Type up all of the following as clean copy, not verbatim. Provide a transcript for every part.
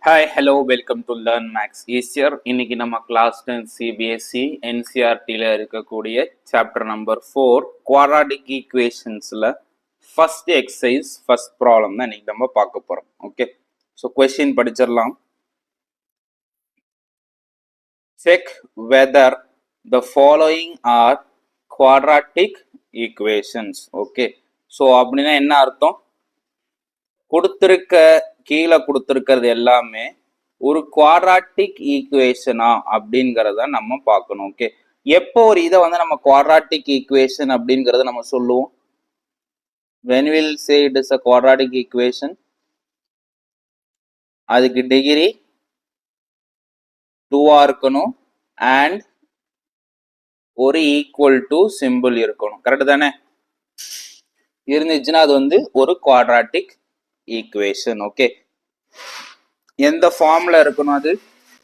Hi, hello, welcome to Learn Max Easier. இன்னைக்கு நம்ம class 10 CBSE NCERTல இருக்கக்கூடிய சாப்டர் நம்பர் 4 குவாட்ராட்டிக் ஈக்குவேஷன்ஸ்ல ஃபர்ஸ்ட் எக்ஸசைஸ் ஃபர்ஸ்ட் ப்ராப்ளம் தான் இன்னைக்கு நம்ம பார்க்க போறோம். ஓகே, ஸோ கொஸ்டின் படிச்சிடலாம். Check whether the following are quadratic equations. Okay, so அப்படின்னா என்ன அர்த்தம்? கொடுத்திருக்க கீழே கொடுத்திருக்கிறது எல்லாமே ஒரு குவாட்ராட்டிக் ஈக்குவேஷனா அப்படிங்கிறத நம்ம பார்க்கணும். ஓகே, எப்போ ஒரு இதை நம்ம குவாட்ராட்டிக் ஈக்குவேஷன் அப்படிங்கிறத நம்ம சொல்லுவோம்? when will say it is a quadratic equation? அதுக்கு டிகிரி 2 இருக்கணும் and ஒரு ஈக்குவல் டு சிம்பிள் இருக்கணும். கரெக்ட் தானே? இருந்துச்சுன்னா அது ஒரு குவாட்ராட்டிக் ஈக்குவேஷன். ஓகே, எந்த ஃபார்ம்ல இருக்கணும் அது?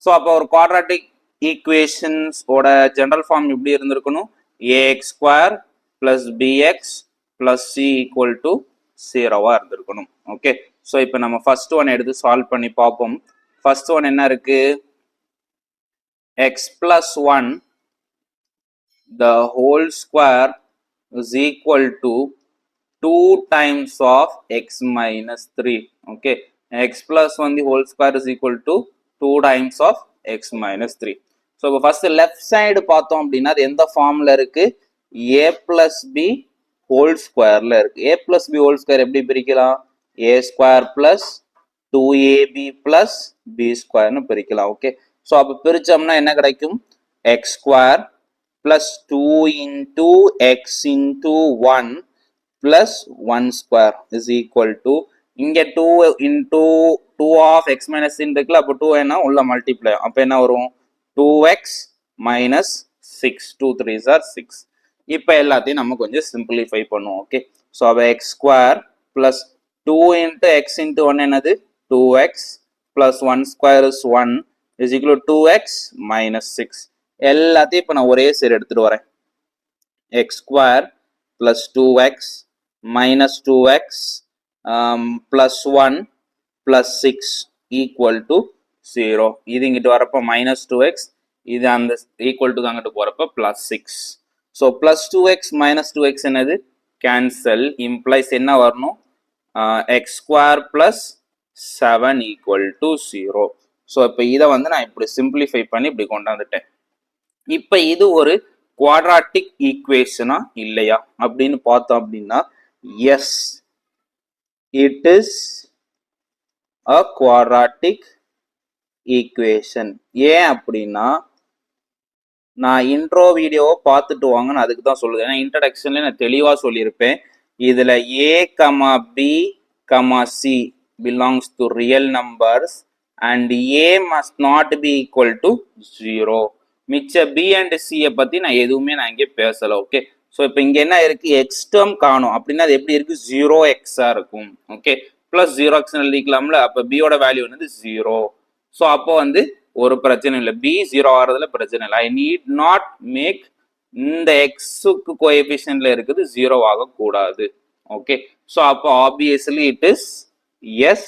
ஸோ அப்போ ஒரு குவாட்ராட்டிக் ஈக்குவேஷன்ஸ் ஓட ஜெனரல் ஃபார்ம் எப்படி இருந்திருக்கணும்? A x square plus b x plus c equal to 0வா இருந்திருக்கணும். ஓகே, ஸோ இப்போ நம்ம ஃபர்ஸ்ட் ஒன் எடுத்து சால்வ் பண்ணி பார்ப்போம். ஃபர்ஸ்ட் ஒன் என்ன இருக்கு? X plus 1 the whole square is equal to 2 times of x minus 3. Okay, x plus 1 the whole square is equal to 2 times of x minus 3. So first left side பார்த்தோம் அப்படின்னா அது எந்த ஃபார்ம்ல இருக்கு? a plus b whole squareல இருக்கு. a plus b whole square எப்படி பிரிக்கலாம்? a square plus 2ab plus b square னு பிரிக்கலாம். ஓகே, ஸோ அப்போ பிரிச்சோம்னா என்ன கிடைக்கும்? x square plus 2 into x into 1 plus 1 square is equal to இங்க 2 into 2 of x minus இருக்குல்ல, அப்போ 2 என்ன உள்ள மல்டிப்ளை, அப்போ என்ன வரும்? 2x minus 6, 2 3s are 6. இப்போ எல்லாத்தையும் நம்ம கொஞ்சம் சிம்பிளிஃபை பண்ணுவோம். ஓகே, ஸோ அப்போ x square plus 2 into x into 1 என்னது? 2x plus 1 square is 1 is equal to 2x minus 6. எல்லாத்தையும் இப்போ நான் ஒரே சைடு எடுத்துட்டு வரேன். x square plus 2x minus 2x plus 1 plus 6 equal to 0. இது இங்கிட்டு வரப்போ minus 2x, இது அந்த equal to அங்கிட்டு போறப்போ plus 6. so plus 2x minus 2x என்னது? cancel, implies என்ன வரணும்? x square plus 7 equal to 0. so இப்போ இதை நான் இப்படி simplify பண்ணி இப்படி கொண்டாந்துட்டேன். இப்போ இது ஒரு குவாட்ராட்டிக் ஈக்குவேஷனா இல்லையா அப்படின்னு பார்த்தோம் அப்படின்னா yes, it is a quadratic equation. ஏன் அப்படின்னா நான் இன்ட்ரோ வீடியோவை பார்த்துட்டு வாங்கன்னு அதுக்கு தான் சொல்லுது. ஏன்னா இன்ட்ரடக்ஷன்ல நான் தெளிவாக சொல்லியிருப்பேன். இதில் a comma b comma c belongs to real numbers and a must not be equal to 0. மிச்ச பி அண்ட் சியை பற்றி நான் எதுவுமே நான் இங்கே பேசலை. ஓகே, ஸோ இப்போ இங்கே என்ன இருக்குது? எக்ஸ் டேர்ம் காணும் அப்படின்னா அது எப்படி இருக்குது? 0x இருக்கும். ஓகே, ப்ளஸ் 0x எழுதிக்கலாம்ல, அப்போ பியோட வேல்யூ 0. ஸோ அப்போ ஒரு பிரச்சனை இல்லை, பி 0 ஆகிறதுல பிரச்சனை இல்லை. ஐ நீட் நாட் மேக் இந்த எக்ஸுக்கு கோஎஃபிஷியன்ட்ல இருக்குது 0 ஆகக்கூடாது. ஓகே, ஸோ அப்போ obviously it is yes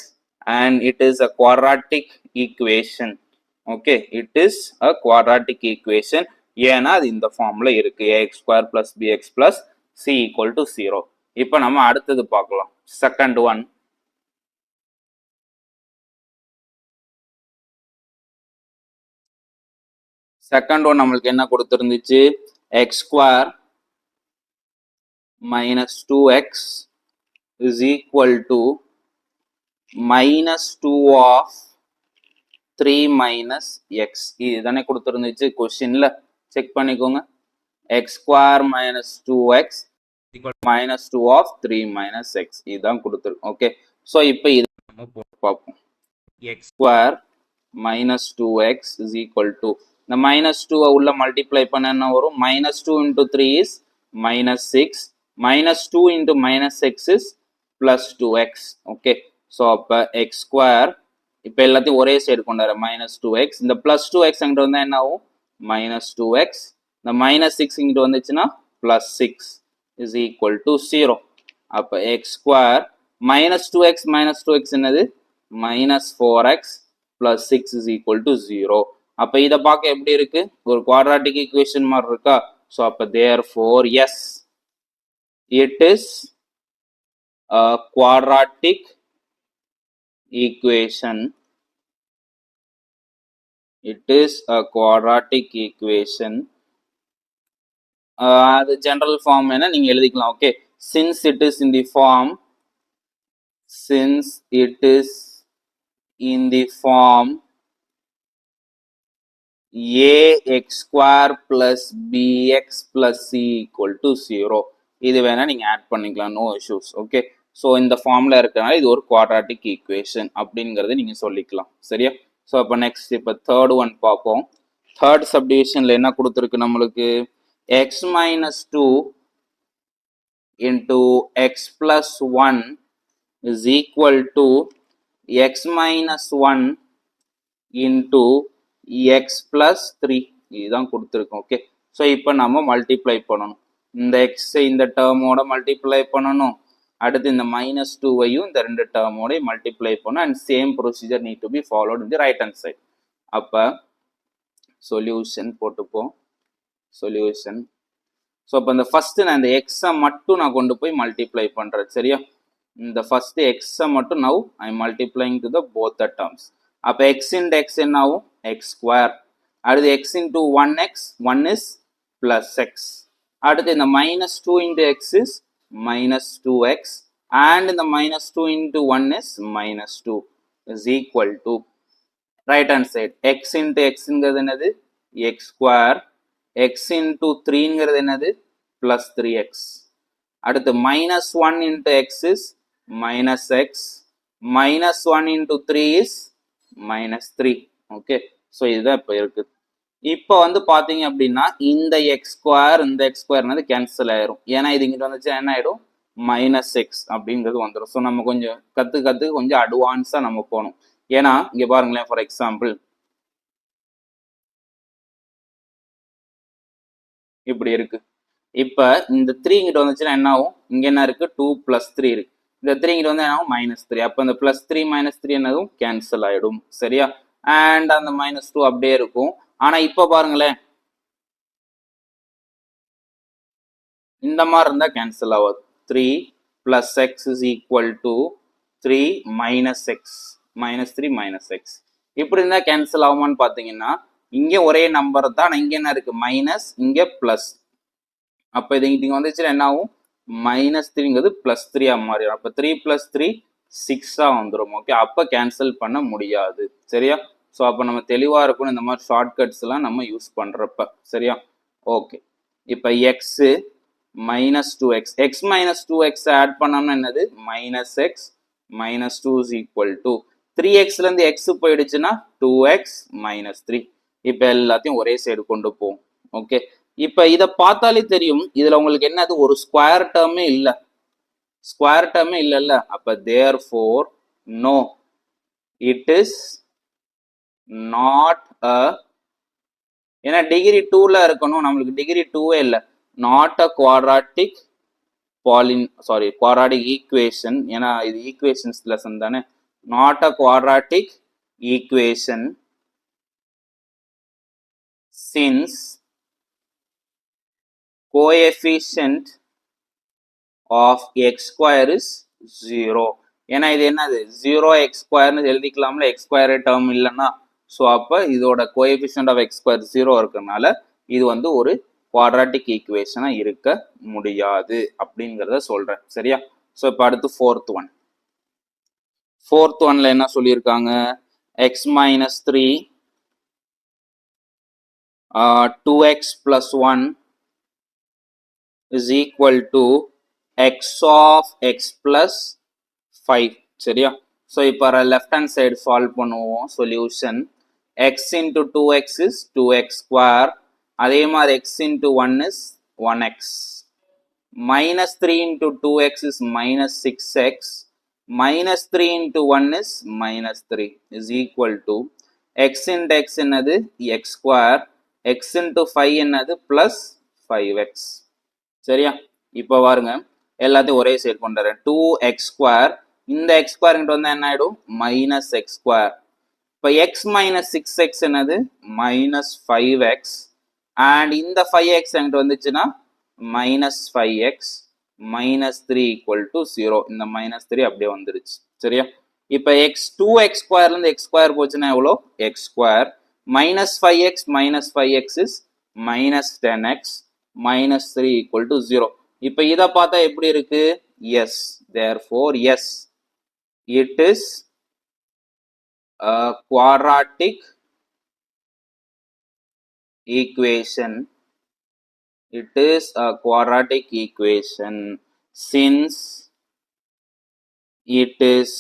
and it is a quadratic equation. Okay, it is a quadratic equation. ஏன்னா அது இந்த ஃபார்ம்ல இருக்கு, ax square plus bx plus c equal to 0. இப்போ நம்ம அடுத்தது பார்க்கலாம். செகண்ட் ஒன், நம்மளுக்கு என்ன கொடுத்துருந்துச்சு? x square minus 2x is equal to minus 2 of 3 minus x. இதுதானே கொடுத்துருந்துச்சு கொஸ்டின்ல, செக் பண்ணிக்கோங்க. x square minus 2x equal to minus 2 of 3 minus x இதுதான் கொடுத்துருக்கு. ஓகே, ஸோ இப்போ இது நம்ம போட்டு பார்ப்போம். x square minus 2x is equal to இந்த minus 2 உள்ள மல்டிப்ளை பண்ண என்ன வரும்? minus 2 into 3 is minus 6, minus 2 into minus x is plus 2x. Okay, so அப்போ x square இப்போ எல்லாத்தையும் ஒரே சைடு கொண்டாரு, minus 2x. இந்த plus 2x அங்கிட்ட வந்தால் என்ன ஆகும்? minus 2x. இந்த minus 6 இங்கிட்டு வந்துச்சுன்னா plus 6 is equal to 0. அப்போ x square minus 2x என்னது? minus 4x plus 6 is equal to 0. அப்ப இத பார்க்க எப்படி இருக்கு? ஒரு quadratic equation மாதிரி இருக்கா? So அப்ப therefore yes, it is a quadratic equation. It is a quadratic equation. அது general form என்ன நீங்க எழுதிக்கலாம். Okay, since it is in the form ax square plus bx plus c equal to 0. இது வேணா நீங்க ஆட் பண்ணிக்கலாம், no issues. Okay, so இந்த ஃபார்ம்ல இருக்கனால இது ஒரு குவாட்ராட்டிக் ஈக்குவேஷன் அப்படிங்கறத நீங்க சொல்லிக்கலாம். சரியா? ஸோ அப்போ நெக்ஸ்ட் இப்போ தேர்ட் ஒன் பார்ப்போம். தேர்ட் சப்டிவிஷன்ல என்ன கொடுத்துருக்கு நம்மளுக்கு? x minus 2 into x plus 1 is equal to x minus 1 into x plus 3. இதுதான் கொடுத்துருக்கோம். ஓகே, ஸோ இப்போ நம்ம மல்டிப்ளை பண்ணணும். இந்த எக்ஸை இந்த டேர்மோட மல்டிப்ளை பண்ணணும். அடுத்து இந்த மைனஸ் டூவையும் இந்த ரெண்டு டேர்மோட மல்டிப்ளை பண்ணணும். And same procedure need to be followed in the right hand side. அப்போ சொல்யூஷன் போட்டுப்போம். சொல்யூஷன். ஸோ அப்போ இந்த ஃபர்ஸ்ட் நான் இந்த எக்ஸை மட்டும் நான் கொண்டு போய் மல்டிப்ளை பண்ணுறேன். சரியா? இந்த ஃபர்ஸ்ட் எக்ஸை மட்டும் now I multiplying to the both the terms. அப்போ எக்ஸ் இன்டு எக்ஸ் என்ன ஆகும்? X square. அடுத்து x into 1x, 1 is plus x. அடுத்து இந்த minus 2 into x is minus 2x and இந்த minus 2 into 1 is minus 2 is equal to right hand side x into எக்ஸ்ங்கிறது என்னது? X square. X into 3ங்கிறது என்னது? Plus 3x. அடுத்து minus 1 into x is minus X. Minus 1 into 3 is minus 3. Okay, so இதுதான் இப்போ இருக்குது. இப்போ வந்து பார்த்தீங்க அப்படின்னா இந்த எக்ஸ் ஸ்கொயர் இந்த எக்ஸ் ஸ்கொயர்னது கேன்சல் ஆயிரும். ஏன்னா இது இங்கிட்ட வந்துச்சு என்ன ஆயிடும்? மைனஸ் எக்ஸ் அப்படிங்கிறது வந்துடும். ஸோ நம்ம கொஞ்சம் கற்று கொஞ்சம் அட்வான்ஸாக நம்ம போகணும். ஏன்னா இங்கே பாருங்களேன், ஃபார் எக்ஸாம்பிள் இப்படி இருக்கு. இப்போ இந்த 3 இங்கிட்ட வந்துச்சுன்னா என்ன ஆகும்? இங்கே என்ன இருக்கு? 2 + 3 இருக்கு. இந்த 3 இங்கிட்ட வந்து என்ன ஆகும்? -3. அப்போ இந்த +3 -3 என்னதும் கேன்சல் ஆயிடும். சரியா? அண்ட் அந்த -2 அப்படியே இருக்கும். ஆனா இப்போ பாருங்களேன், இந்த மாதிரி இருந்தா கேன்சல் ஆகாது. 3 + x is equal to 3 - x. -3 - x. இப்படி இருந்தா கேன்சல் ஆகுமான்னு பாத்தீங்கன்னா, இங்க ஒரே நம்பர் தான், இங்க என்ன இருக்கு? மைனஸ், இங்க பிளஸ். அப்ப இது இங்க வந்துச்சுன்னா என்ன ஆகும்? -3ங்கிறது +3 மாறிடும். அப்ப 3 + 3 6 வந்துடும். ஓகே, அப்ப கேன்சல் பண்ண முடியாது. சரியா? ஸோ அப்போ நம்ம தெளிவாக இருக்கணும் இந்த மாதிரி ஷார்ட்கட்ஸ் எல்லாம் நம்ம யூஸ் பண்ணுறப்ப. சரியா? ஓகே, இப்போ x -2x, X -2x add பண்ணோம்னா என்னது? -x -2 இஸ் ஈக்குவல் டு 3xலேருந்து எக்ஸ் போயிடுச்சுன்னா 2x -3. இப்போ எல்லாத்தையும் ஒரே சைடு கொண்டு போவோம். ஓகே, இப்போ இதை பார்த்தாலே தெரியும் இதில் உங்களுக்கு என்னது? ஒரு ஸ்கொயர் டேர்மே இல்லை. ஸ்கொயர் டேர்மே இல்லைல்ல. அப்போ therefore no, it is not a, ஏன்னா டிகிரி 2ல இருக்கணும், நம்மளுக்கு டிகிரி 2வே இல்லை. Not a quadratic quadratic equation. ஏன்னா இது ஈக்குவேஷன்ஸ் லெசன் தானே. Not a quadratic equation since coefficient of x square is 0. ஏன்னா இது என்னது? 0x² எழுதிக்கலாம்ல, எக்ஸ் ஸ்கொயர் டேர்ம் இல்லைன்னா. ஸோ அப்போ இதோட கோஎஃபிஷியன்ட் ஆஃப் எக்ஸ் ஸ்கொயர் 0 இருக்கிறதுனால இது வந்து ஒரு குவாட்ராட்டிக் ஈக்குவேஷனாக இருக்க முடியாது அப்படிங்கிறத சொல்கிறேன். சரியா? ஸோ இப்போ அடுத்து ஃபோர்த் ஒன்ல என்ன சொல்லியிருக்காங்க? X -3 2x + 1 is equal to x of x + 5. சரியா? ஸோ இப்போ லெஃப்ட் ஹேண்ட் சைடு சால்வ் பண்ணுவோம். Solution x into 2x is 2x square. அதே மாதிரி x into 1 is 1x. -3 into 2x is -6x. -3 into 1 is -3 is equal to x into x என்னது? x square. x into 5 என்னது? plus 5x. சரியா? இப்போ பாருங்க, எல்லாத்தையும் ஒரே சைடு கொண்டு வரேன். 2x square. இந்த x square இங்கிட்ட வந்து என்ன ஆயிடும்? -x square. இப்போ எக்ஸ் மைனஸ் சிக்ஸ் எக்ஸ் என்னது மைனஸ் ஃபைவ் எக்ஸ் அண்ட் இந்த ஃபைவ் எக்ஸ் என்கிட்ட வந்துச்சுன்னா minus five x minus three equal to zero. இந்த மைனஸ் த்ரீ அப்படியே வந்துருச்சு சரியா. இப்போ எக்ஸ் டூ எக்ஸ் ஸ்கொயர்லேருந்து எக்ஸ் ஸ்கொயர் போச்சுன்னா எவ்வளோ x square minus five x is minus ten x minus three equal to zero. இப்போ இதை பார்த்தா எப்படி இருக்கு yes, therefore yes it is quadratic equation. It is a quadratic equation since it is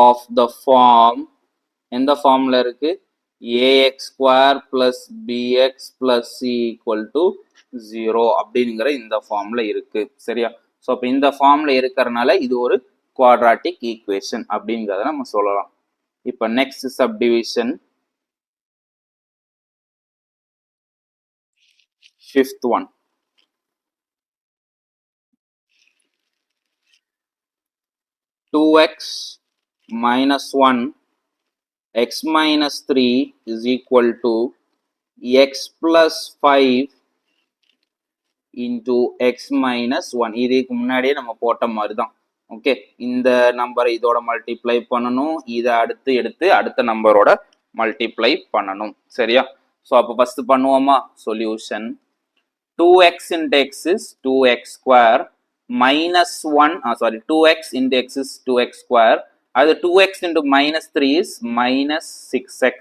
of the form, in the formula இருக்கு ax square plus bx plus c equal to 0 அப்படிங்கிற இந்த ஃபார்ம்ல இருக்கு சரியா. ஸோ அப்போ இந்த ஃபார்ம்ல இருக்கிறதுனால இது ஒரு quadratic equation அப்படிங்கிறத நம்ம சொல்லலாம். இப்போ next subdivision fifth one. 2x minus 1 x minus 3 is equal to x plus 5 into x minus 1. இதுக்கு முன்னாடியே நம்ம போட்ட மாதிரி தான் ஓகே. இந்த நம்பரை இதோட மல்டிப்ளை பண்ணணும், இதை அடுத்து எடுத்து அடுத்த நம்பரோட மல்டிப்ளை பண்ணணும் சரியா. ஸோ அப்போ ஃபர்ஸ்ட் பண்ணுவோமா solution. 2x into x is 2x square minus 1 2x into x is 2x square. அது 2x into minus 3 is minus 6x.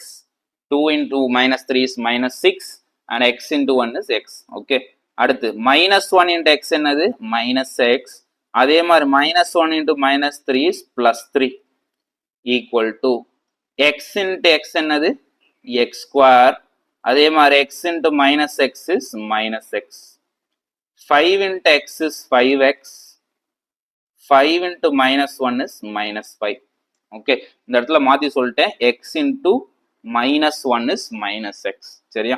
2 into minus 3 is minus 6 and x into 1 is x okay. அடுத்து minus 1 into x என்னது minus x. அதே மாதிரி minus 1 into minus 3 is plus 3 equal to x into x என்னது x square. அதே மாதிரி x into minus x is minus x. 5 into x is 5x. 5 into minus 1 is minus 5 okay. இந்த இடத்துல மாற்றி சொல்லிட்டேன் x into minus 1 is minus x சரியா.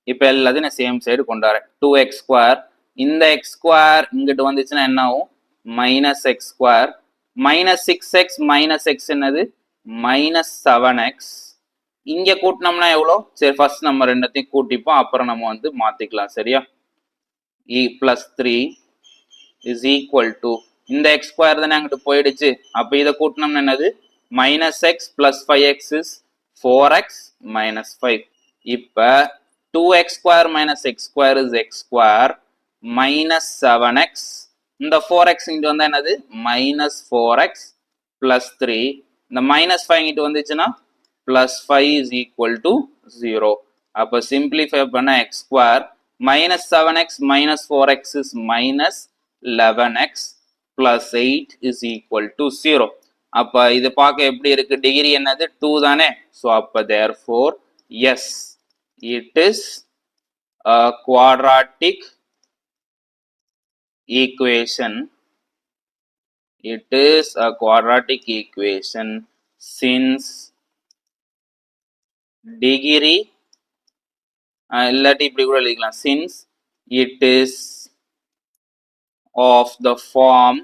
இப்போ எல்லாத்தையும் நான் சேம் சைடு கொண்டாடுறேன். 2x ஸ்கொயர் இந்த எக்ஸ் ஸ்கொயர் இங்கிட்டு வந்துச்சுன்னா என்ன ஆகும் minus X square minus six X minus X என்னது மைனஸ் செவன் எக்ஸ். இங்கே கூட்டினோம்னா எவ்வளோ சரி ஃபர்ஸ்ட் நம்ம ரெண்டத்தையும் கூட்டிப்போம் அப்புறம் நம்ம வந்து மாற்றிக்கலாம் சரியா. Plus three is equal to இந்த எக்ஸ் ஸ்கொயர் தானே அங்கிட்டு போயிடுச்சு அப்போ இதை கூட்டினோம்னா என்னது minus X plus five x is four X minus five. இப்போ 2x square minus x square is x square minus 7x. இந்த 4x இங்கிட்டு வந்தா என்னது minus 4x plus 3. இந்த minus 5 இங்கிட்டு வந்துச்சுன்னா plus 5 is equal to 0. அப்போ simplify பண்ண x square minus 7x minus 4x is minus 11x plus 8 is equal to 0. அப்போ இது பார்க்க எப்படி இருக்கு டிகிரி என்னது 2 தானே. ஸோ அப்போ therefore yes it is a quadratic equation. It is a quadratic equation since degree இல்லாட்டி இப்படி கூட எழுதிக்கலாம் since it is of the form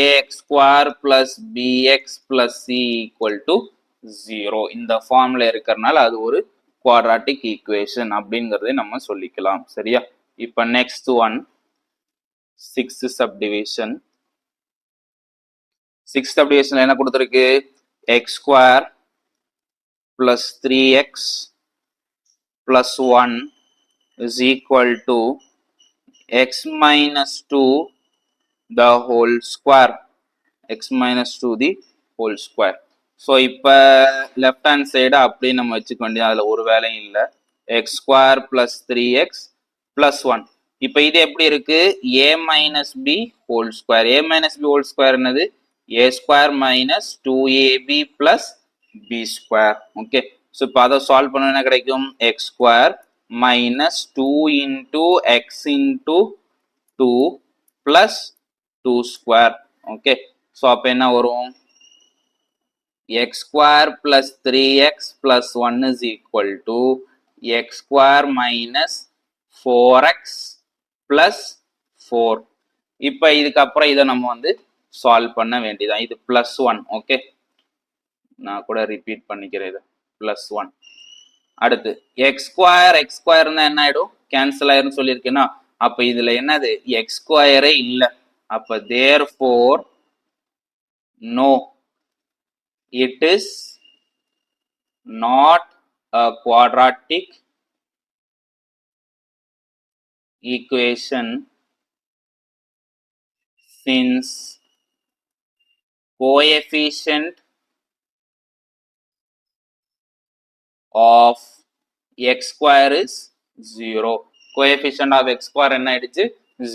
ax square plus bx plus c equal to 0. இந்த ஃபார்ம்ல இருக்கிறதுனால அது ஒரு குவாட்ராட்டிக் ஈக்குவேஷன் அப்படிங்கிறதை நம்ம சொல்லிக்கலாம் சரியா. இப்போ next one sixth subdivision. Sixth சப்டிவிஷன்ல என்ன கொடுத்துருக்கு x square plus three x plus one is equal to x minus two the whole square. X minus two the whole square. So இப்போ லெஃப்ட் ஹேண்ட் சைடை அப்படியே நம்ம வச்சுக்க வேண்டியது அதில் ஒரு வேலையும் இல்லை. X square plus three x plus one. இப்போ இது எப்படி இருக்கு a minus b whole square. A minus b whole square என்னது ஏ square minus two AB plus B square okay. So இப்போ அதை சால்வ் பண்ண என்ன கிடைக்கும் x square minus two into x into two plus two square okay. So அப்போ என்ன வரும் x square plus 3x plus 1 is equal to x square minus 4x plus 4. இப்போ இதுக்கு அப்புறம் இதை நம்ம வந்து சால்வ் பண்ண வேண்டியதான். இது +1. ஓகே, நான் கூட ரிப்பீட் பண்ணிக்கிறேன். இது +1. அடுத்து எக்ஸ் ஸ்கொயர் என்ன ஆயிடும், கேன்சல் ஆயிரும் சொல்லியிருக்கேன்னா, அப்ப இதுல என்னது எக்ஸ் ஸ்கொயரே இல்லை. அப்ப therefore no, it is not a quadratic equation since coefficient of x square is 0. coefficient of x square என்ன ஆயிடுச்சு,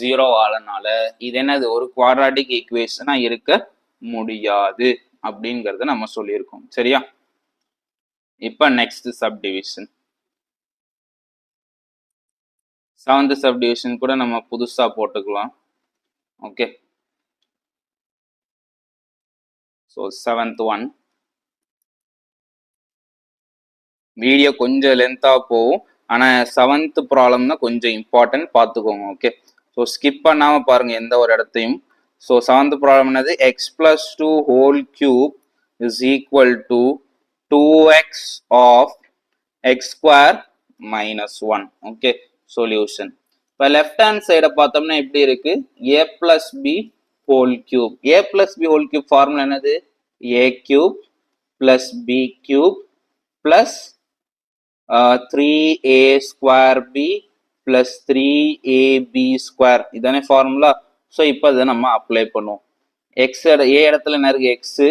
0 ஆனனால இது என்னது ஒரு குவாட்ராட்டிக் ஈக்குவேஷனா இருக்க முடியாது அப்படிங்கறத நம்ம சொல்லியிருக்கோம். சரியா? இப்ப நெக்ஸ்ட் சப்டிவிஷன், 7th சப்டிவிஷன் கூட நம்ம புதுசா போட்டுக்கலாம். Okay, so 7th one video கொஞ்சம் லென்த்தாக போகும், ஆனால் 7th ப்ராப்ளம் தான் கொஞ்சம் இம்பார்ட்டன்ட், பார்த்துக்கோங்க. ஓகே, ஸோ ஸ்கிப் பண்ணாமல் பாருங்கள் எந்த ஒரு இடத்தையும். ஸோ 7th ப்ராப்ளம் என்னது, x + 2 whole cube is equal to 2x of x square minus 1. Okay, solution. இப்போ லெஃப்ட் ஹேண்ட் சைடை பார்த்தோம்னா எப்படி இருக்கு, a + b whole cube. a + b whole cube formula என்னது, a cube plus b cube plus 3a square b plus 3ab square. இதானே formula. So இப்போ இதை நம்ம அப்ளை பண்ணுவோம். எக்ஸ் ஏ இடத்துல என்ன இருக்கு, எக்ஸு,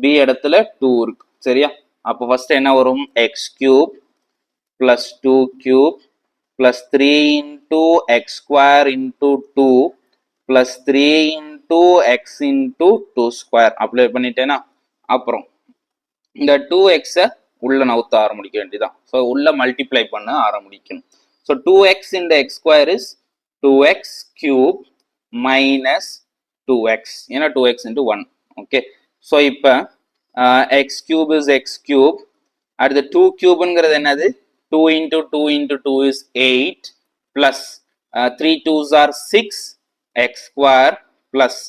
பி இடத்துல 2 இருக்கு. சரியா? அப்போ ஃபர்ஸ்ட் என்ன வரும், X cube plus 2 cube plus 3 into X square into 2 plus 3 into x into 2 square apply பண்ணிட்டேன்னா, அப்புறம் இந்த 2x உள்ள நவுத்த ஆரம்பிக்க வேண்டியதான். ஸோ உள்ள மல்டிப்ளை பண்ண ஆரம்பிக்கணும். ஸோ 2x இந்த X square is 2x cube minus 2x, ஏன்னா 2x இன்டூ 1. ஓகே, ஸோ இப்போ X cube is X cube, அடுத்து 2 கியூப்ங்கிறது என்னது, 2 into 2 into 2 is 8 plus 3 2s are 6 X square plus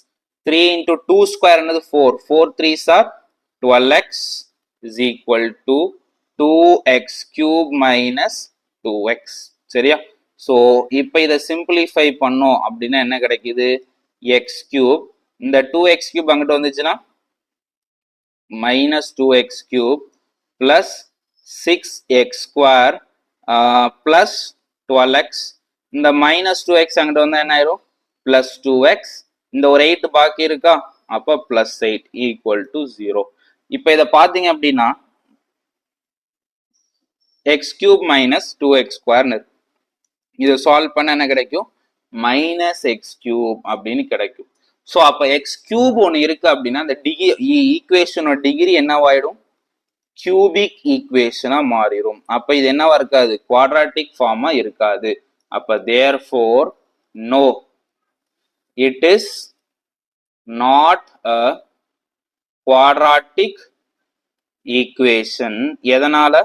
3 into 2 square என்னது 4, 4 3s are 12x is equal to 2x cube minus 2x. சரியா? So இப்போ இதை simplify பண்ணோம் அப்படின்னா என்ன கிடைக்குது, எக்ஸ் கியூப், இந்த 2x கியூப் அங்கிட்ட வந்துச்சுன்னா minus 2x cube plus 6x square plus 12x, இந்த மைனஸ் 2x அங்கிட்ட வந்தா என்ன ஆயிரும், பிளஸ் 2x, இந்த ஒரு 8 பாக்கி இருக்கா, அப்போ பிளஸ் 8 ஈக்குவல் டு 0. இப்போ இதை பார்த்தீங்க அப்படின்னா எக்ஸ் கியூப் மைனஸ் 2x ஸ்கொயர்னு இருக்கு. இதை சால்வ் பண்ண என்ன கிடைக்கும், மைனஸ் எக்ஸ் கியூப் அப்படின்னு கிடைக்கும். ஸோ அப்போ எக்ஸ் கியூப் ஒன்று இருக்கு அப்படின்னா அந்த ஈக்குவேஷனோட டிகிரி என்னவாயிடும், கியூபிக் ஈக்குவேஷனா மாறிடும். அப்ப இது என்னவா இருக்காது, குவாட்ராட்டிக் ஃபார்மா இருக்காது. அப்ப therefore no, it is not a quadratic equation. எதனால,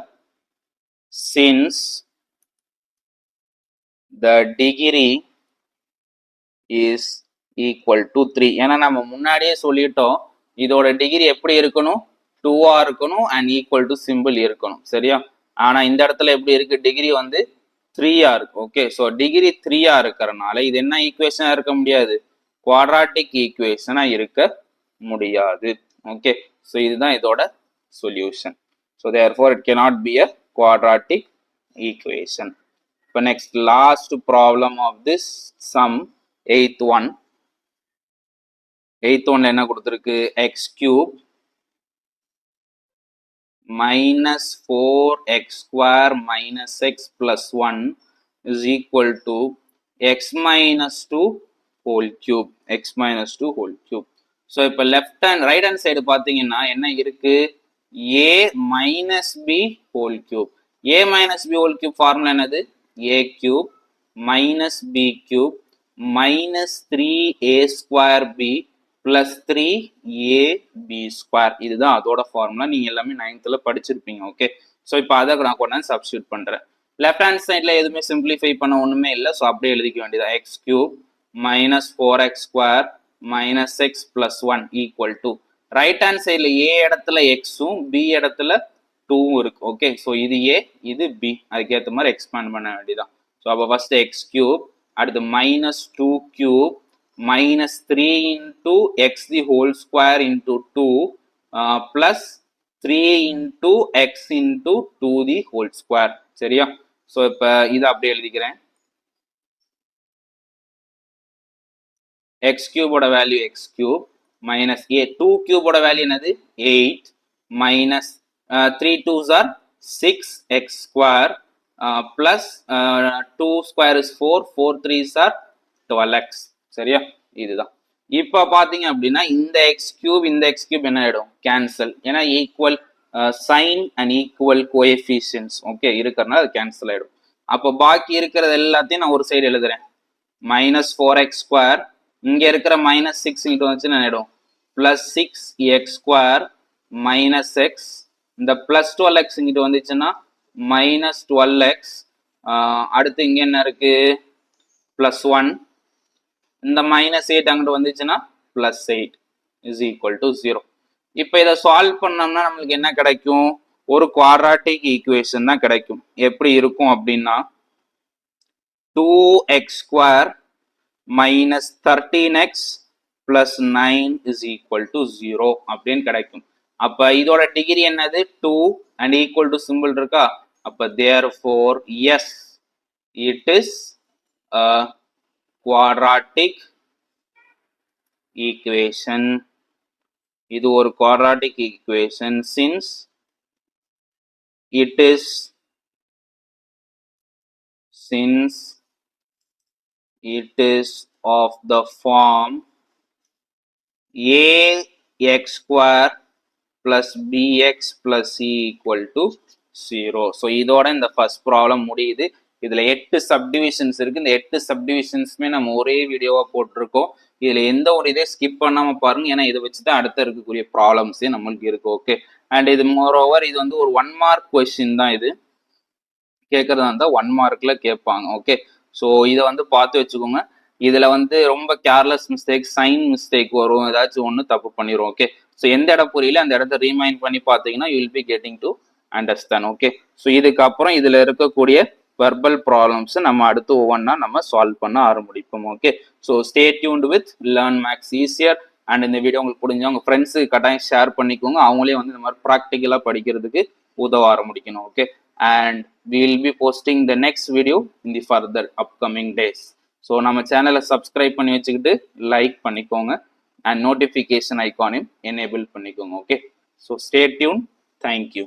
since the degree is equal to 3. ஏன்னா நம்ம முன்னாடியே சொல்லிட்டோம் இதோட டிகிரி எப்படி இருக்கணும், 2ஆ இருக்கணும் அண்ட் ஈக்குவல் டு சிம்பிள் இருக்கணும். சரியா? ஆனா இந்த இடத்துல எப்படி இருக்கு, டிகிரி வந்து 3ஆ இருக்கு. ஓகே, ஸோ டிகிரி 3ஆ இருக்கிறனால இது என்ன ஈக்குவேஷனா இருக்க முடியாது, குவாட்ராட்டிக் ஈக்குவேஷனா இருக்க முடியாது. ஓகே, ஸோ இதுதான் இதோட solution. So therefore it cannot be a quadratic equation. இப்போ next last problem of this sum, 8th one. 8th one என்ன கொடுத்திருக்கு, x cube minus 4x square minus x plus 1 is equal to x minus 2 whole cube, x minus 2 whole cube. So இப்போ left hand right hand side பார்த்தீங்கன்னா என்ன இருக்கு, a minus b whole cube. a minus b whole cube formula என்னது, a cube minus b cube minus 3a square b plus 3ab square. இதுதான் அதோட formula. நீங்க எல்லாமே 9th படிச்சிருப்பீங்க. ஓகே, ஸோ இப்போ அதை நான் கொண்டாந்து சப்ஸ்டியூட் பண்றேன். லெஃப்ட் ஹேண்ட் சைட்ல எதுவுமே சிம்பிளிஃபை பண்ண ஒண்ணுமே இல்லை. ஸோ அப்படியே எழுதிக்க வேண்டியதா, X cube minus 4x square minus x plus 1 equal to right hand side a இடத்துல x b இடத்துல 2 இருக்கு. ஓகே, ஸோ இது a இது b, அதுக்கேற்ற மாதிரி எக்ஸ்பேண்ட் பண்ண வேண்டியதான். ஸோ அப்போ ஃபர்ஸ்ட் எக்ஸ் கியூப், அடுத்து minus 2 cube minus 3 into x the whole square into 2 plus 3 into x into 2 the whole square. சரியா? ஸோ இப்போ இதை அப்படியே எழுதிக்கிறேன். x cube ஓட value x cube minus a 2 cube ஓட வேல்யூ என்னது 8 minus 3 2s are 6x square plus 2 square is 4 4 3s are 12x. சரியா? இதுதான். இப்போ பாத்தீங்க அப்படின்னா இந்த x cube இந்த x cube என்ன ஆயிடும் கேன்சல், ஏன்னா equal sign and equal coefficients okay இருக்கிறதுனால அது கேன்சல் ஆயிடும். அப்போ பாக்கி இருக்கிறது எல்லாத்தையும் நான் ஒரு சைடு எழுதுறேன். minus 4x square இங்க இருக்கிற minus 6 இங்கிட்டு வந்துச்சுன்னா ஆயிடும் plus 6x square minus x, இந்த plus 12x இங்கிட்டு வந்துச்சுன்னா minus 12x, அடுத்து இங்க என்ன இருக்கு plus 1, இந்த minus 8 அங்கிட்டு வந்துச்சுன்னா plus 8 is equal to 0. இப்போ இதை சால்வ் பண்ணோம்னா நம்மளுக்கு என்ன கிடைக்கும், ஒரு குவாட்ராட்டிக் ஈக்குவேஷன் தான் கிடைக்கும். எப்படி இருக்கும் அப்படின்னா 2x square minus 13x plus 9 is equal to 0 அப்படின்னு கிடைக்கும். அப்ப இதோட டிகிரி என்னது 2 and equal to symbol இருக்கா, அப்ப therefore yes it is a quadratic equation. இது ஒரு quadratic equation since it is of the form ax square plus bx plus c equal to 0. So இதோட இந்த ஃபர்ஸ்ட் ப்ராப்ளம் முடியுது. இதில் 8 subdivisions இருக்குது. இந்த 8 சப்டிவிஷன்ஸுமே நம்ம ஒரே வீடியோவாக போட்டிருக்கோம். இதில் எந்த ஒரு இதே ஸ்கிப் பண்ணாமல் பாருங்கள், ஏன்னா இதை வச்சு தான் அடுத்த இருக்கக்கூடிய ப்ராப்ளம்ஸே நம்மளுக்கு இருக்குது. ஓகே, அண்ட் இது மோர் ஓவர் இது வந்து ஒரு 1 மார்க் கொஸ்டின் தான். இது கேட்குறதா இருந்தால் 1 மார்க்கில் கேட்பாங்க. ஓகே, ஸோ இதை வந்து பார்த்து வச்சுக்கோங்க. இதில் வந்து ரொம்ப கேர்லெஸ் மிஸ்டேக், சைன் மிஸ்டேக் வரும், ஏதாச்சும் ஒன்று தப்பு பண்ணிடும். ஓகே, ஸோ எந்த இடம் புரியல அந்த இடத்த ரீமைண்ட் பண்ணி பார்த்தீங்கன்னா you will be getting to understand. Okay, so இதுக்கப்புறம் இதில் இருக்கக்கூடிய வெர்பல் ப்ராப்ளம்ஸ் நம்ம அடுத்து ஒவ்வொன்றா நம்ம சால்வ் பண்ண ஆரம்பிப்போம். Okay, so stay tuned with learn maths easier. And இந்த வீடியோ உங்களுக்கு புரிஞ்சா உங்கள் ஃப்ரெண்ட்ஸுக்கு கட்டாயம் ஷேர் பண்ணிக்கோங்க, அவங்களே வந்து இந்த மாதிரி ப்ராக்டிக்கலாக படிக்கிறதுக்கு உதவ ஆரம்பிக்கணும். Okay, and we will be posting the next video in the further upcoming days. So நம்ம சேனலை சப்ஸ்கிரைப் பண்ணி வச்சுக்கிட்டு லைக் பண்ணிக்கோங்க அண்ட் நோட்டிஃபிகேஷன் ஐக்கானையும் எனேபிள் பண்ணிக்கோங்க. Okay, so stay tune. Thank you.